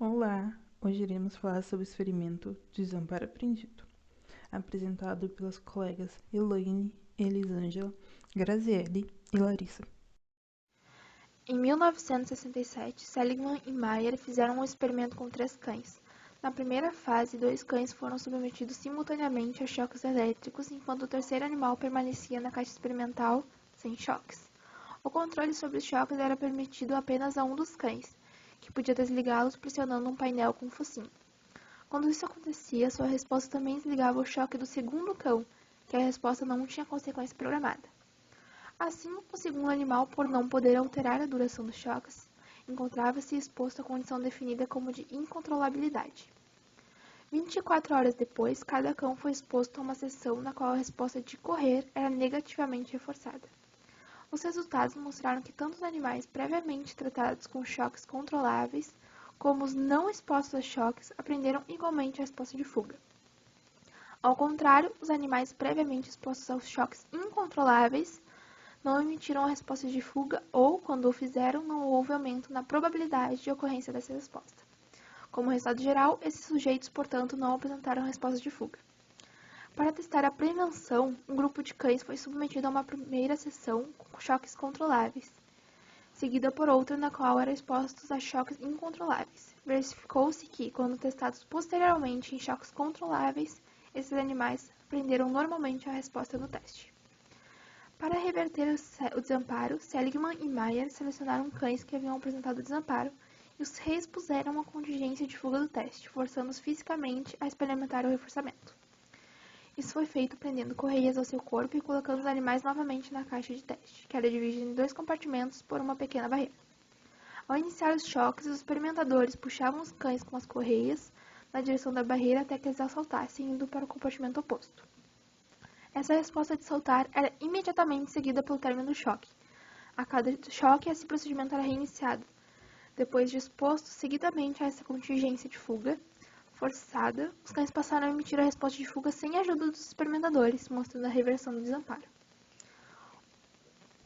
Olá! Hoje iremos falar sobre o experimento Desamparo Aprendido, apresentado pelas colegas Elaine, Elisângela, Graziele e Larissa. Em 1967, Seligman e Mayer fizeram um experimento com 3 cães. Na primeira fase, 2 cães foram submetidos simultaneamente a choques elétricos, enquanto o terceiro animal permanecia na caixa experimental sem choques. O controle sobre os choques era permitido apenas a um dos cães, que podia desligá-los pressionando um painel com um focinho. Quando isso acontecia, sua resposta também desligava o choque do segundo cão, que a resposta não tinha consequência programada. Assim, o segundo animal, por não poder alterar a duração dos choques, encontrava-se exposto à condição definida como de incontrolabilidade. 24 horas depois, cada cão foi exposto a uma sessão na qual a resposta de correr era negativamente reforçada. Os resultados mostraram que tanto os animais previamente tratados com choques controláveis, como os não expostos a choques, aprenderam igualmente a resposta de fuga. Ao contrário, os animais previamente expostos aos choques incontroláveis não emitiram a resposta de fuga ou, quando o fizeram, não houve aumento na probabilidade de ocorrência dessa resposta. Como resultado geral, esses sujeitos, portanto, não apresentaram resposta de fuga. Para testar a prevenção, um grupo de cães foi submetido a uma primeira sessão com choques controláveis, seguida por outra na qual eram expostos a choques incontroláveis. Verificou-se que, quando testados posteriormente em choques controláveis, esses animais aprenderam normalmente a resposta do teste. Para reverter o desamparo, Seligman e Mayer selecionaram cães que haviam apresentado desamparo e os reexpuseram à contingência de fuga do teste, forçando-os fisicamente a experimentar o reforçamento. Isso foi feito prendendo correias ao seu corpo e colocando os animais novamente na caixa de teste, que era dividida em 2 compartimentos por uma pequena barreira. Ao iniciar os choques, os experimentadores puxavam os cães com as correias na direção da barreira até que eles saltassem, indo para o compartimento oposto. Essa resposta de saltar era imediatamente seguida pelo término do choque. A cada choque, esse procedimento era reiniciado. Depois de expostos seguidamente a essa contingência de fuga forçada, os cães passaram a emitir a resposta de fuga sem a ajuda dos experimentadores, mostrando a reversão do desamparo. O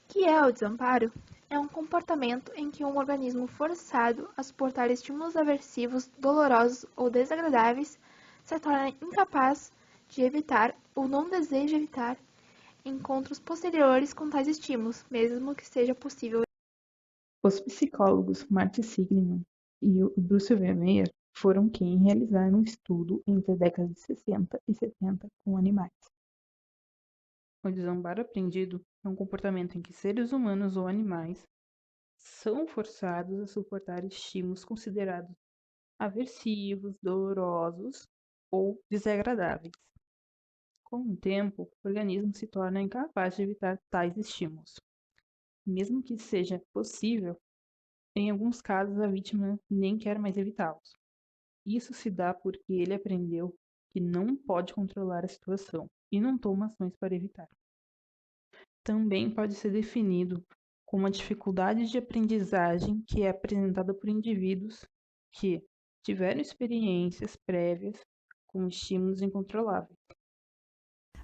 que é o desamparo? É um comportamento em que um organismo forçado a suportar estímulos aversivos, dolorosos ou desagradáveis se torna incapaz de evitar ou não deseja evitar encontros posteriores com tais estímulos, mesmo que seja possível. Os psicólogos Marty Seligman e o Bruce Meyer foram quem realizaram um estudo entre as décadas de 60 e 70 com animais. O desamparo aprendido é um comportamento em que seres humanos ou animais são forçados a suportar estímulos considerados aversivos, dolorosos ou desagradáveis. Com o tempo, o organismo se torna incapaz de evitar tais estímulos. Mesmo que seja possível, em alguns casos a vítima nem quer mais evitá-los. Isso se dá porque ele aprendeu que não pode controlar a situação e não toma ações para evitar. Também pode ser definido como uma dificuldade de aprendizagem que é apresentada por indivíduos que tiveram experiências prévias com estímulos incontroláveis.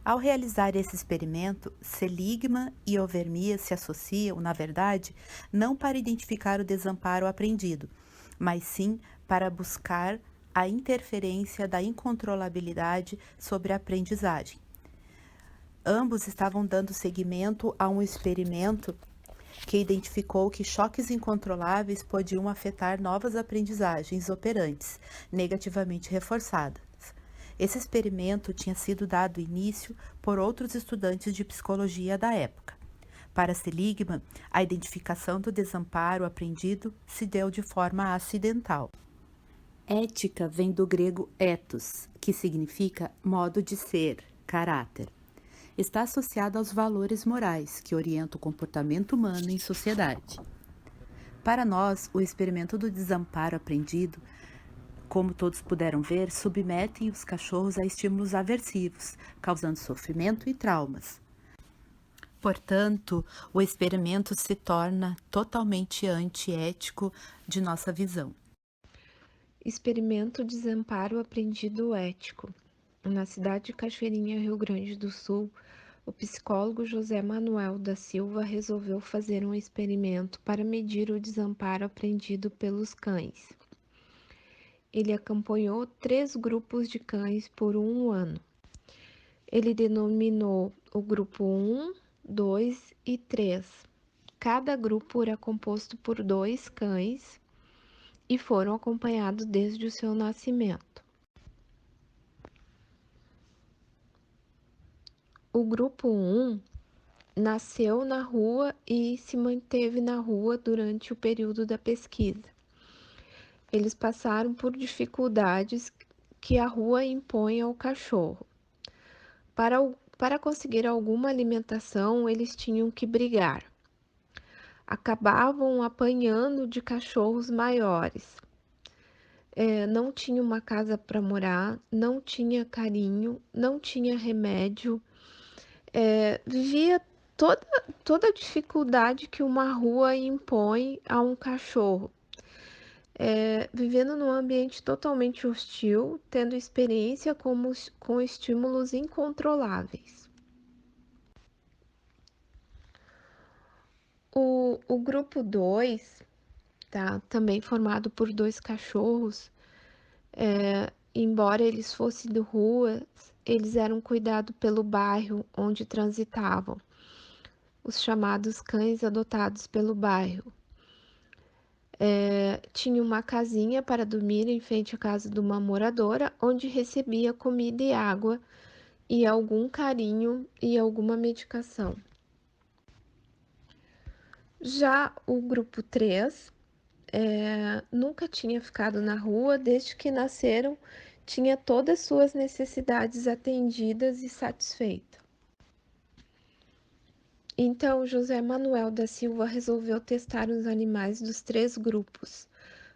Ao realizar esse experimento, Seligman e Overmyer se associam, na verdade, não para identificar o desamparo aprendido, mas sim para buscar a interferência da incontrolabilidade sobre a aprendizagem. Ambos estavam dando seguimento a um experimento que identificou que choques incontroláveis podiam afetar novas aprendizagens operantes, negativamente reforçadas. Esse experimento tinha sido dado início por outros estudantes de psicologia da época. Para Seligman, a identificação do desamparo aprendido se deu de forma acidental. Ética vem do grego ethos, que significa modo de ser, caráter. Está associado aos valores morais que orientam o comportamento humano em sociedade. Para nós, o experimento do desamparo aprendido, como todos puderam ver, submetem os cachorros a estímulos aversivos, causando sofrimento e traumas. Portanto, o experimento se torna totalmente antiético de nossa visão. Experimento Desamparo Aprendido Ético. Na cidade de Cachoeirinha, Rio Grande do Sul, o psicólogo José Manuel da Silva resolveu fazer um experimento para medir o desamparo aprendido pelos cães. ele acompanhou 3 grupos de cães por um ano. Ele denominou o grupo 1, 2 e 3. Cada grupo era composto por 2 cães e foram acompanhados desde o seu nascimento. O grupo 1 nasceu na rua e se manteve na rua durante o período da pesquisa. Eles passaram por dificuldades que a rua impõe ao cachorro. Para conseguir alguma alimentação, eles tinham que brigar. Acabavam apanhando de cachorros maiores. Não tinha uma casa para morar, não tinha carinho, não tinha remédio. Vivia toda a dificuldade que uma rua impõe a um cachorro. Vivendo num ambiente totalmente hostil, tendo experiência com estímulos incontroláveis. O grupo 2, tá, também formado por 2 cachorros, embora eles fossem de ruas, eles eram cuidados pelo bairro onde transitavam, os chamados cães adotados pelo bairro. Tinha uma casinha para dormir em frente à casa de uma moradora, onde recebia comida e água e algum carinho e alguma medicação. Já o grupo 3 nunca tinha ficado na rua, desde que nasceram, tinha todas suas necessidades atendidas e satisfeitas. Então, José Manuel da Silva resolveu testar os animais dos 3 grupos,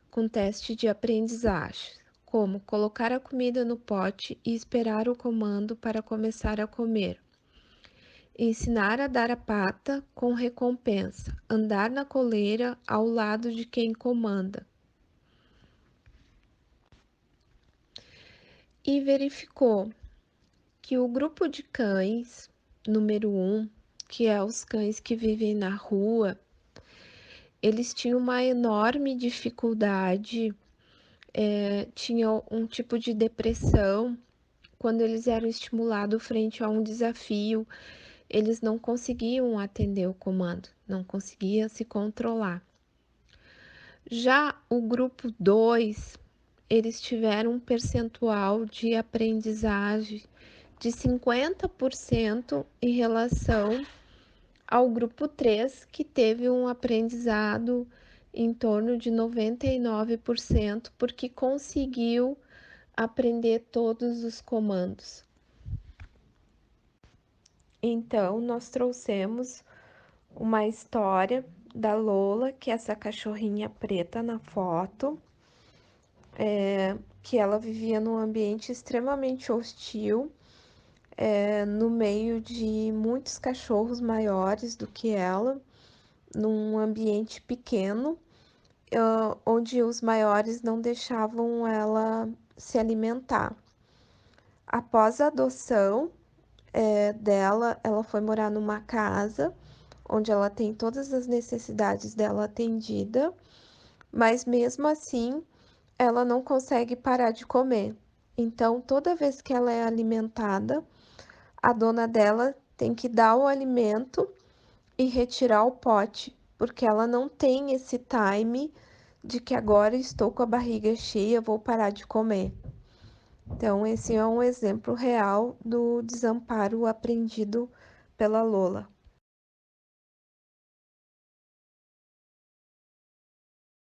com teste de aprendizagem, como colocar a comida no pote e esperar o comando para começar a comer. Ensinar a dar a pata com recompensa, andar na coleira ao lado de quem comanda. E verificou que o grupo de cães, número 1, que é os cães que vivem na rua, eles tinham uma enorme dificuldade, tinham um tipo de depressão. Quando eles eram estimulados frente a um desafio, eles não conseguiam atender o comando, não conseguiam se controlar. Já o grupo 2, eles tiveram um percentual de aprendizagem de 50% em relação ao grupo 3, que teve um aprendizado em torno de 99%, porque conseguiu aprender todos os comandos. Então, nós trouxemos uma história da Lola, que é essa cachorrinha preta na foto, que ela vivia num ambiente extremamente hostil, no meio de muitos cachorros maiores do que ela, num ambiente pequeno, onde os maiores não deixavam ela se alimentar. Após a adoção dela, ela foi morar numa casa onde ela tem todas as necessidades dela atendida, mas mesmo assim ela não consegue parar de comer. Então, toda vez que ela é alimentada, a dona dela tem que dar o alimento e retirar o pote, porque ela não tem esse time de que agora estou com a barriga cheia, vou parar de comer. Então, esse é um exemplo real do desamparo aprendido pela Lola.